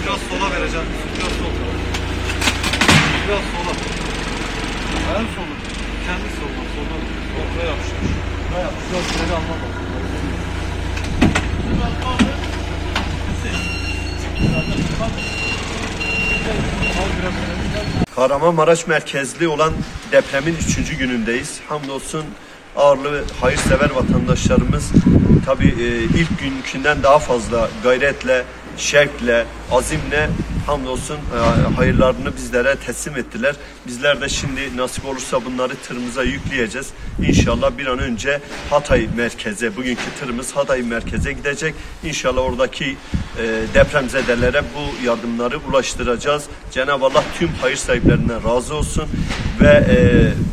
Biraz sola vereceğim. Biraz sola. Biraz sola. En sola. Kendi sola. Sola. Ortaya yapıştır. Buraya yapıştır. Biraz ileri almam lazım. Kahramanmaraş merkezli olan depremin 3. günündeyiz. Hamdolsun ağırlı hayırsever vatandaşlarımız tabii ilk günkünden daha fazla gayretle, şevkle, azimle hamdolsun hayırlarını bizlere teslim ettiler. Bizler de şimdi nasip olursa bunları tırımıza yükleyeceğiz. İnşallah bir an önce Hatay merkeze, bugünkü tırımız Hatay merkeze gidecek. İnşallah oradaki depremzedelere bu yardımları ulaştıracağız. Cenab-ı Allah tüm hayır sahiplerinden razı olsun ve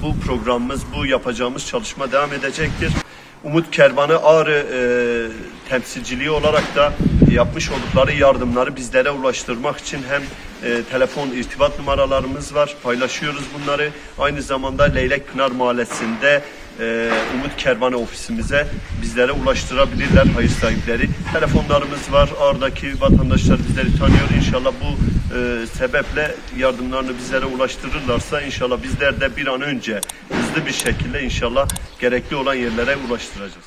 bu programımız, bu yapacağımız çalışma devam edecektir. Umut Kervanı Ağrı temsilciliği olarak da yapmış oldukları yardımları bizlere ulaştırmak için hem telefon irtibat numaralarımız var, paylaşıyoruz bunları. Aynı zamanda Leylek Pınar Mahallesi'nde Umut Kervanı ofisimize bizlere ulaştırabilirler hayır sahipleri. Telefonlarımız var. Ağrı'daki vatandaşlar bizleri tanıyor. İnşallah bu sebeple yardımlarını bizlere ulaştırırlarsa inşallah bizler de bir an önce hızlı bir şekilde inşallah gerekli olan yerlere ulaştıracağız.